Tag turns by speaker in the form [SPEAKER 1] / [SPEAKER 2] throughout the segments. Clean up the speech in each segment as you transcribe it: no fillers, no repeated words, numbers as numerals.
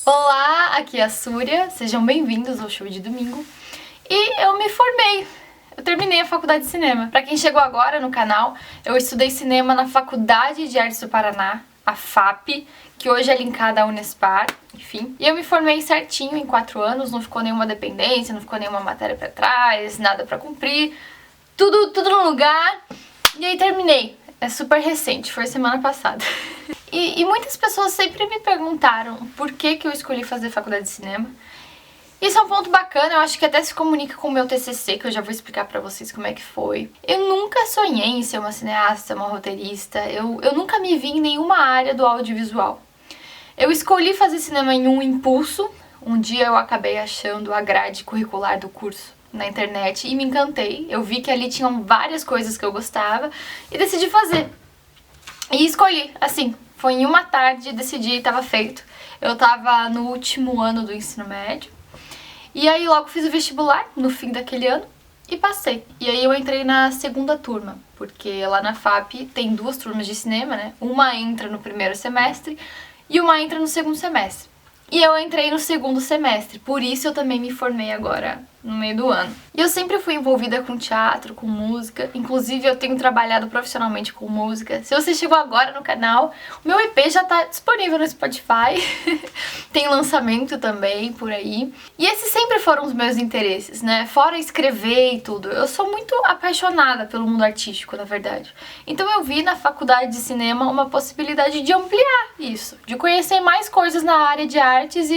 [SPEAKER 1] Olá, aqui é a Súria, sejam bem-vindos ao show de domingo. E eu me formei, eu terminei a faculdade de cinema. Pra quem chegou agora no canal, eu estudei cinema na Faculdade de Artes do Paraná, a FAP, que hoje é linkada à Unespar, enfim. E eu me formei certinho em 4 anos, não ficou nenhuma dependência, não ficou nenhuma matéria pra trás, nada pra cumprir, tudo no lugar. E aí terminei, é super recente, foi semana passada. E muitas pessoas sempre me perguntaram por que eu escolhi fazer faculdade de cinema. Isso é um ponto bacana, eu acho que até se comunica com o meu TCC, que eu já vou explicar pra vocês como é que foi. Eu nunca sonhei em ser uma cineasta, uma roteirista, eu nunca me vi em nenhuma área do audiovisual. Eu escolhi fazer cinema em um impulso. Um dia eu acabei achando a grade curricular do curso na internet e me encantei. Eu vi que ali tinham várias coisas que eu gostava e decidi fazer. E escolhi, assim, foi em uma tarde, decidi, tava feito. Eu tava no último ano do ensino médio. E aí logo fiz o vestibular, no fim daquele ano, e passei. E aí eu entrei na segunda turma, porque lá na FAP tem 2 turmas de cinema, né? Uma entra no primeiro semestre e uma entra no segundo semestre. E eu entrei no segundo semestre, por isso eu também me formei agora no meio do ano. E eu sempre fui envolvida com teatro, com música, inclusive eu tenho trabalhado profissionalmente com música. Se você chegou agora no canal, o meu EP já tá disponível no Spotify, tem lançamento também por aí. E esses sempre foram os meus interesses, né? Fora escrever e tudo. Eu sou muito apaixonada pelo mundo artístico, na verdade. Então eu vi na faculdade de cinema uma possibilidade de ampliar isso, de conhecer mais coisas na área de artes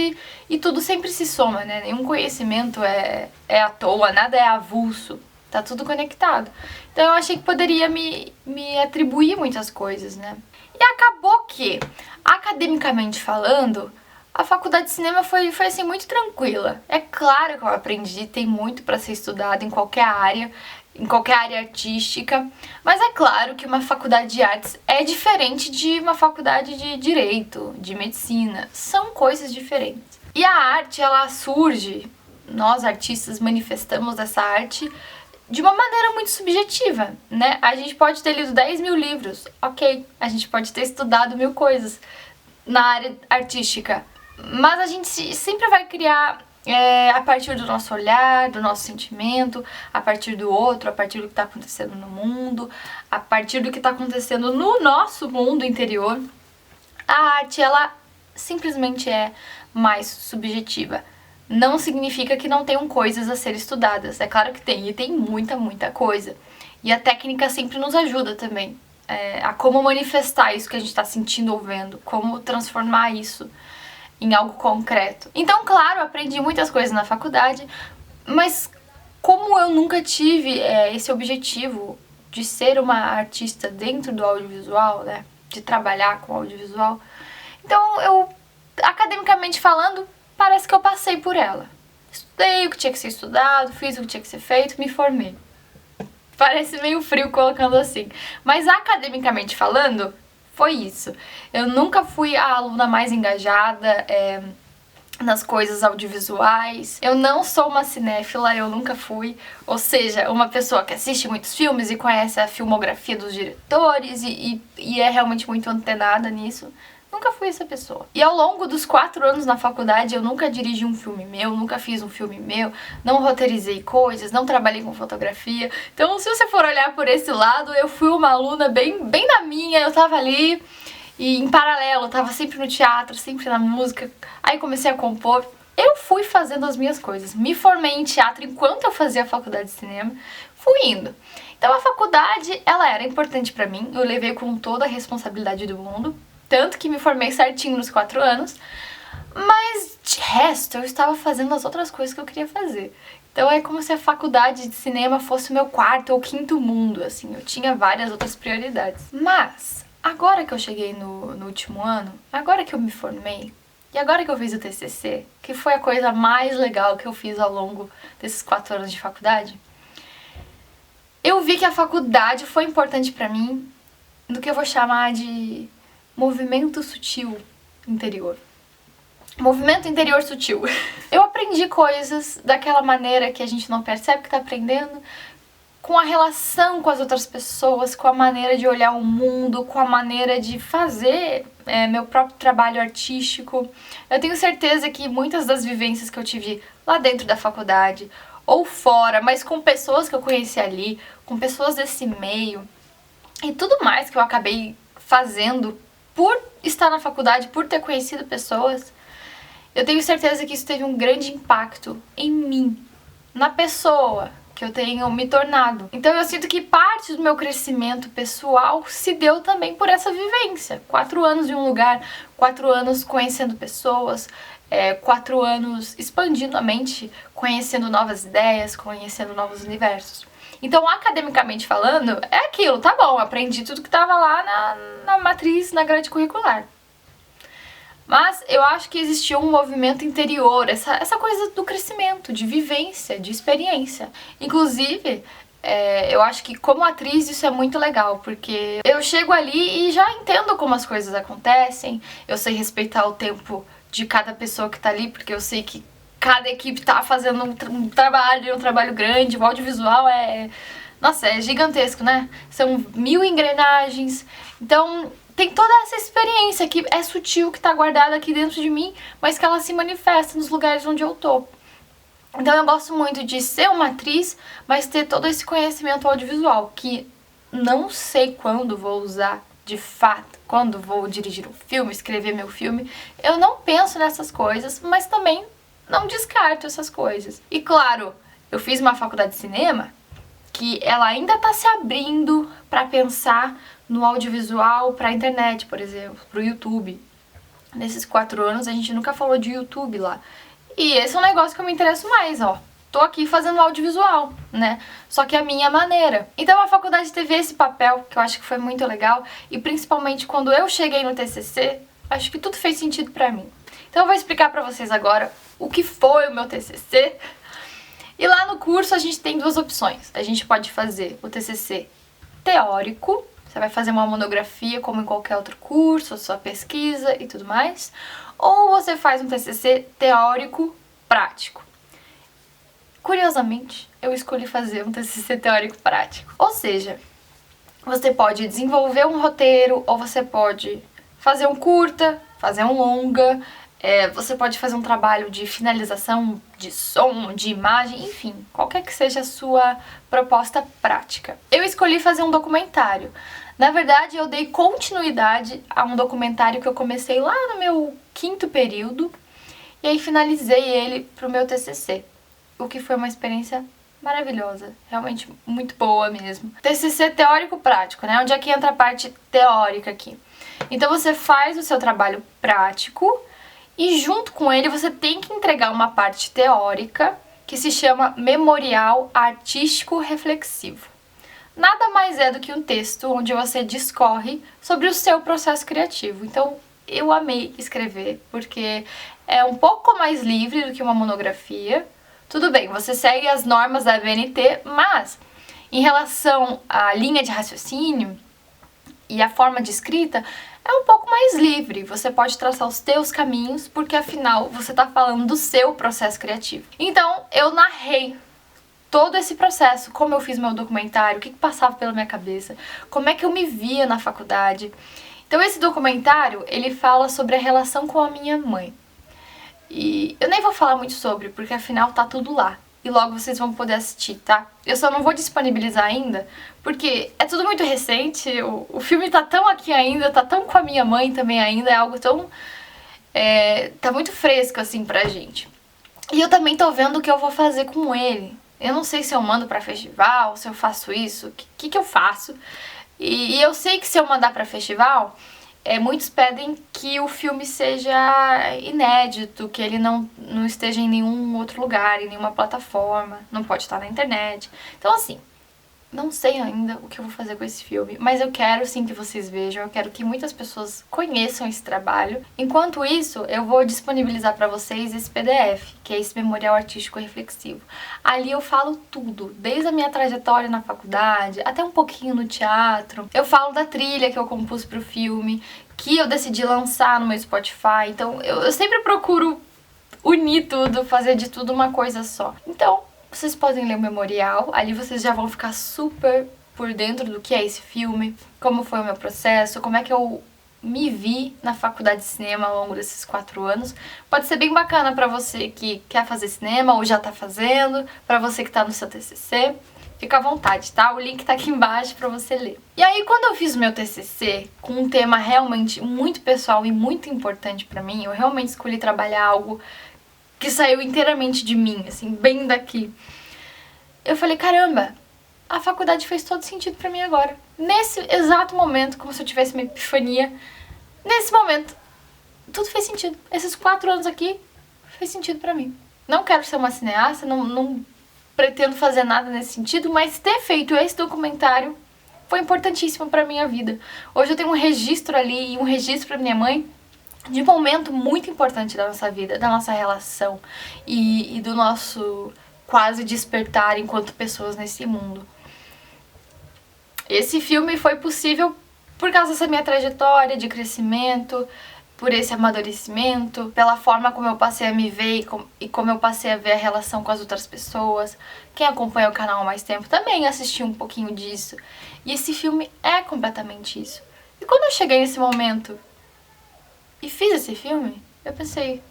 [SPEAKER 1] e tudo sempre se soma, né? Nenhum conhecimento é à toa, nada é avulso, tá tudo conectado. Então eu achei que poderia me atribuir muitas coisas, né? E acabou que, academicamente falando, a faculdade de cinema foi assim muito tranquila. É claro que eu aprendi, tem muito para ser estudado em qualquer área artística, mas é claro que uma faculdade de artes é diferente de uma faculdade de direito, de medicina, são coisas diferentes. E a arte, ela surge, nós artistas manifestamos essa arte de uma maneira muito subjetiva, né? A gente pode ter lido 10 mil livros, ok, a gente pode ter estudado 1000 coisas na área artística, mas a gente sempre vai criar a partir do nosso olhar, do nosso sentimento, a partir do outro, a partir do que está acontecendo no mundo, a partir do que está acontecendo no nosso mundo interior. A arte, ela simplesmente é mais subjetiva. Não significa que não tenham coisas a ser estudadas. É claro que tem, e tem muita coisa. E a técnica sempre nos ajuda também a como manifestar isso que a gente está sentindo ou vendo, como transformar isso em algo concreto. Então, claro, aprendi muitas coisas na faculdade, mas como eu nunca tive esse objetivo de ser uma artista dentro do audiovisual, né, de trabalhar com audiovisual, então eu, academicamente falando, parece que eu passei por ela. Estudei o que tinha que ser estudado, fiz o que tinha que ser feito, me formei. Parece meio frio colocando assim, mas academicamente falando, foi isso. Eu nunca fui a aluna mais engajada nas coisas audiovisuais. Eu não sou uma cinéfila, eu nunca fui. Ou seja, uma pessoa que assiste muitos filmes e conhece a filmografia dos diretores e é realmente muito antenada nisso. Nunca fui essa pessoa. E ao longo dos 4 anos na faculdade, eu nunca dirigi um filme meu, nunca fiz um filme meu, não roteirizei coisas, não trabalhei com fotografia. Então, se você for olhar por esse lado, eu fui uma aluna bem na minha, eu tava ali e em paralelo, eu tava sempre no teatro, sempre na música. Aí comecei a compor. Eu fui fazendo as minhas coisas. Me formei em teatro enquanto eu fazia a faculdade de cinema, fui indo. Então a faculdade, ela era importante pra mim, eu levei com toda a responsabilidade do mundo. Tanto que me formei certinho nos 4 anos, mas de resto eu estava fazendo as outras coisas que eu queria fazer. Então é como se a faculdade de cinema fosse o meu 4º ou 5º mundo, assim, eu tinha várias outras prioridades. Mas, agora que eu cheguei no último ano, agora que eu me formei, e agora que eu fiz o TCC, que foi a coisa mais legal que eu fiz ao longo desses 4 anos de faculdade, eu vi que a faculdade foi importante pra mim no que eu vou chamar de movimento sutil interior. Movimento interior sutil. Eu aprendi coisas daquela maneira que a gente não percebe que tá aprendendo, com a relação com as outras pessoas, com a maneira de olhar o mundo, com a maneira de fazer meu próprio trabalho artístico. Eu tenho certeza que muitas das vivências que eu tive lá dentro da faculdade, ou fora, mas com pessoas que eu conheci ali, com pessoas desse meio, e tudo mais que eu acabei fazendo por estar na faculdade, por ter conhecido pessoas, eu tenho certeza que isso teve um grande impacto em mim, na pessoa que eu tenho me tornado. Então eu sinto que parte do meu crescimento pessoal se deu também por essa vivência. 4 anos em um lugar, 4 anos conhecendo pessoas, 4 anos expandindo a mente, conhecendo novas ideias, conhecendo novos universos. Então, academicamente falando, é aquilo, tá bom, aprendi tudo que tava lá na matriz, na grade curricular. Mas eu acho que existia um movimento interior, essa coisa do crescimento, de vivência, de experiência. Inclusive, eu acho que como atriz isso é muito legal, porque eu chego ali e já entendo como as coisas acontecem, eu sei respeitar o tempo de cada pessoa que tá ali, porque eu sei que cada equipe tá fazendo um trabalho grande, o audiovisual nossa, é gigantesco, né? São 1000 engrenagens, então tem toda essa experiência que é sutil, que tá guardada aqui dentro de mim, mas que ela se manifesta nos lugares onde eu tô. Então eu gosto muito de ser uma atriz, mas ter todo esse conhecimento audiovisual, que não sei quando vou usar de fato, quando vou dirigir um filme, escrever meu filme. Eu não penso nessas coisas, mas também não descarto essas coisas. E claro, eu fiz uma faculdade de cinema que ela ainda tá se abrindo para pensar no audiovisual, pra internet, por exemplo, pro YouTube. Nesses 4 anos a gente nunca falou de YouTube lá. E esse é um negócio que eu me interesso mais, ó. Tô aqui fazendo audiovisual, né? Só que a minha maneira. Então a faculdade teve esse papel, que eu acho que foi muito legal. E principalmente quando eu cheguei no TCC, acho que tudo fez sentido pra mim. Então eu vou explicar pra vocês agora o que foi o meu TCC. E lá no curso a gente tem 2 opções. A gente pode fazer o TCC teórico. Você vai fazer uma monografia como em qualquer outro curso, a sua pesquisa e tudo mais. Ou você faz um TCC teórico prático. Curiosamente, eu escolhi fazer um TCC teórico prático. Ou seja, você pode desenvolver um roteiro, ou você pode fazer um curta, fazer um longa, você pode fazer um trabalho de finalização de som, de imagem, enfim, qualquer que seja a sua proposta prática. Eu escolhi fazer um documentário. Na verdade, eu dei continuidade a um documentário que eu comecei lá no meu 5º período e aí finalizei ele pro meu TCC, o que foi uma experiência maravilhosa, realmente muito boa mesmo. TCC teórico-prático, né? Onde é que entra a parte teórica aqui? Então você faz o seu trabalho prático e junto com ele você tem que entregar uma parte teórica que se chama Memorial Artístico Reflexivo. Nada mais é do que um texto onde você discorre sobre o seu processo criativo. Então, eu amei escrever, porque é um pouco mais livre do que uma monografia. Tudo bem, você segue as normas da ABNT, mas em relação à linha de raciocínio e a forma de escrita, é um pouco mais livre. Você pode traçar os teus caminhos, porque afinal você está falando do seu processo criativo. Então, eu narrei todo esse processo, como eu fiz meu documentário, o que passava pela minha cabeça, como é que eu me via na faculdade. Então esse documentário, ele fala sobre a relação com a minha mãe. E eu nem vou falar muito sobre, porque afinal tá tudo lá. E logo vocês vão poder assistir, tá? Eu só não vou disponibilizar ainda, porque é tudo muito recente, o filme tá tão aqui ainda, tá tão com a minha mãe também ainda, é algo tão... tá muito fresco assim pra gente. E eu também tô vendo o que eu vou fazer com ele. Eu não sei se eu mando pra festival, se eu faço isso, o que eu faço. E eu sei que se eu mandar pra festival, muitos pedem que o filme seja inédito, que ele não esteja em nenhum outro lugar, em nenhuma plataforma, não pode estar na internet. Então assim, não sei ainda o que eu vou fazer com esse filme, mas eu quero sim que vocês vejam, eu quero que muitas pessoas conheçam esse trabalho. Enquanto isso, eu vou disponibilizar para vocês esse PDF, que é esse Memorial Artístico Reflexivo. Ali eu falo tudo, desde a minha trajetória na faculdade, até um pouquinho no teatro. Eu falo da trilha que eu compus pro filme, que eu decidi lançar no meu Spotify. Então eu sempre procuro unir tudo, fazer de tudo uma coisa só. Então, vocês podem ler o memorial, ali vocês já vão ficar super por dentro do que é esse filme, como foi o meu processo, como é que eu me vi na faculdade de cinema ao longo desses 4 anos. Pode ser bem bacana pra você que quer fazer cinema ou já tá fazendo, pra você que tá no seu TCC. Fica à vontade, tá? O link tá aqui embaixo pra você ler. E aí, quando eu fiz o meu TCC com um tema realmente muito pessoal e muito importante pra mim, eu realmente escolhi trabalhar algo que saiu inteiramente de mim, assim, bem daqui. Eu falei, caramba, a faculdade fez todo sentido pra mim agora. Nesse exato momento, como se eu tivesse uma epifania, nesse momento, tudo fez sentido. Esses 4 anos aqui, fez sentido pra mim. Não quero ser uma cineasta, não pretendo fazer nada nesse sentido, mas ter feito esse documentário foi importantíssimo pra minha vida. Hoje eu tenho um registro ali e um registro pra minha mãe de um momento muito importante da nossa vida, da nossa relação e do nosso quase despertar enquanto pessoas nesse mundo. Esse filme foi possível por causa dessa minha trajetória de crescimento, por esse amadurecimento, pela forma como eu passei a me ver e como eu passei a ver a relação com as outras pessoas. Quem acompanha o canal há mais tempo também assistiu um pouquinho disso. E esse filme é completamente isso. E quando eu cheguei nesse momento e fiz esse filme, eu pensei,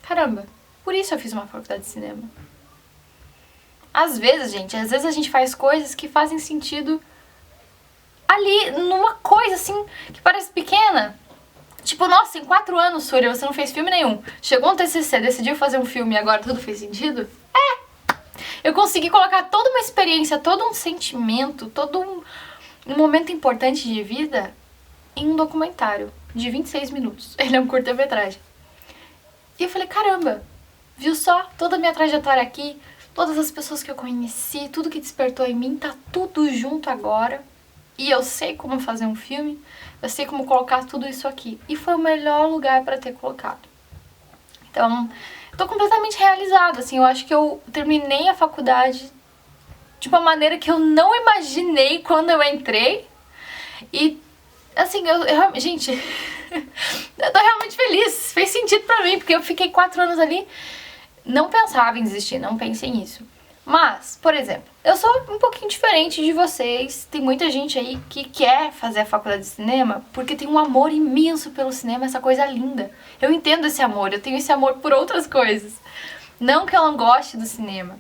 [SPEAKER 1] caramba, por isso eu fiz uma faculdade de cinema. Às vezes a gente faz coisas que fazem sentido ali, numa coisa assim, que parece pequena. Tipo, nossa, em 4 anos, Súria, você não fez filme nenhum. Chegou um TCC, decidiu fazer um filme e agora tudo fez sentido? Eu consegui colocar toda uma experiência, todo um sentimento, todo um momento importante de vida em um documentário de 26 minutos. Ele é um curta-metragem. E eu falei, caramba, viu só? Toda a minha trajetória aqui, todas as pessoas que eu conheci, tudo que despertou em mim, tá tudo junto agora. E eu sei como fazer um filme, eu sei como colocar tudo isso aqui. E foi o melhor lugar pra ter colocado. Então, tô completamente realizada, assim, eu acho que eu terminei a faculdade de uma maneira que eu não imaginei quando eu entrei. E, assim, gente, eu tô realmente feliz, fez sentido pra mim, porque eu fiquei 4 anos ali, não pensava em desistir, não pensei nisso. Mas, por exemplo, eu sou um pouquinho diferente de vocês. Tem muita gente aí que quer fazer a faculdade de cinema porque tem um amor imenso pelo cinema, essa coisa linda. Eu entendo esse amor, eu tenho esse amor por outras coisas. Não que eu não goste do cinema.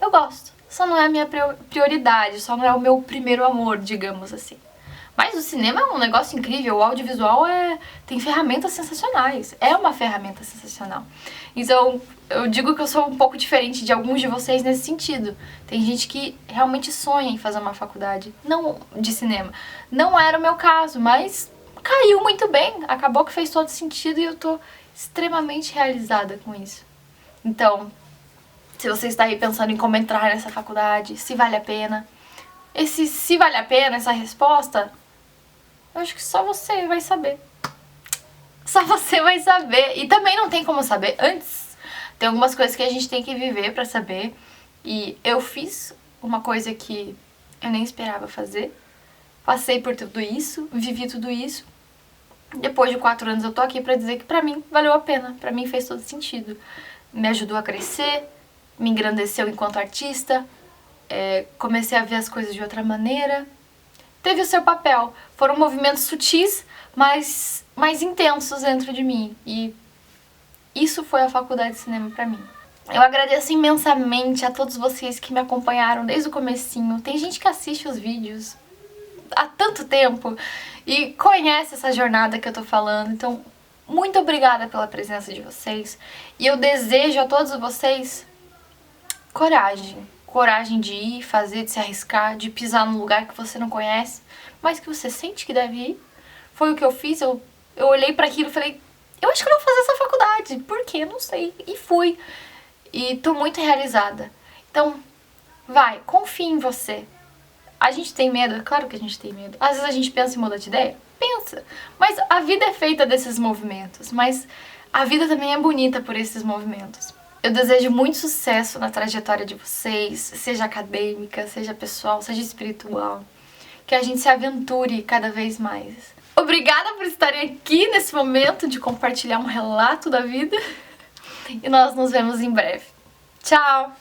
[SPEAKER 1] Eu gosto, só não é a minha prioridade, só não é o meu primeiro amor, digamos assim. Mas o cinema é um negócio incrível, o audiovisual tem ferramentas sensacionais, é uma ferramenta sensacional. Então, eu digo que eu sou um pouco diferente de alguns de vocês nesse sentido. Tem gente que realmente sonha em fazer uma faculdade não de cinema. Não era o meu caso, mas caiu muito bem, acabou que fez todo sentido e eu tô extremamente realizada com isso. Então, se você está aí pensando em como entrar nessa faculdade, se vale a pena, se vale a pena, essa resposta, eu acho que só você vai saber. Só você vai saber. E também não tem como saber antes. Tem algumas coisas que a gente tem que viver pra saber. E eu fiz uma coisa que eu nem esperava fazer. Passei por tudo isso, vivi tudo isso. Depois de 4 anos eu tô aqui pra dizer que pra mim valeu a pena. Pra mim fez todo sentido. Me ajudou a crescer, me engrandeceu enquanto artista. Comecei a ver as coisas de outra maneira. Teve o seu papel. Foram movimentos sutis, mas mais intensos dentro de mim. E isso foi a faculdade de cinema pra mim. Eu agradeço imensamente a todos vocês que me acompanharam desde o comecinho. Tem gente que assiste os vídeos há tanto tempo e conhece essa jornada que eu tô falando. Então, muito obrigada pela presença de vocês. E eu desejo a todos vocês coragem. Coragem de ir, fazer, de se arriscar, de pisar num lugar que você não conhece, mas que você sente que deve ir. Foi o que eu fiz, eu olhei pra aquilo e falei, eu acho que eu vou fazer essa faculdade. Por quê? Eu não sei. E fui. E tô muito realizada. Então, vai, confie em você. A gente tem medo? É claro que a gente tem medo. Às vezes a gente pensa em mudar de ideia? Pensa. Mas a vida é feita desses movimentos. Mas a vida também é bonita por esses movimentos. Eu desejo muito sucesso na trajetória de vocês, seja acadêmica, seja pessoal, seja espiritual. Que a gente se aventure cada vez mais. Obrigada por estarem aqui nesse momento de compartilhar um relato da vida. E nós nos vemos em breve. Tchau!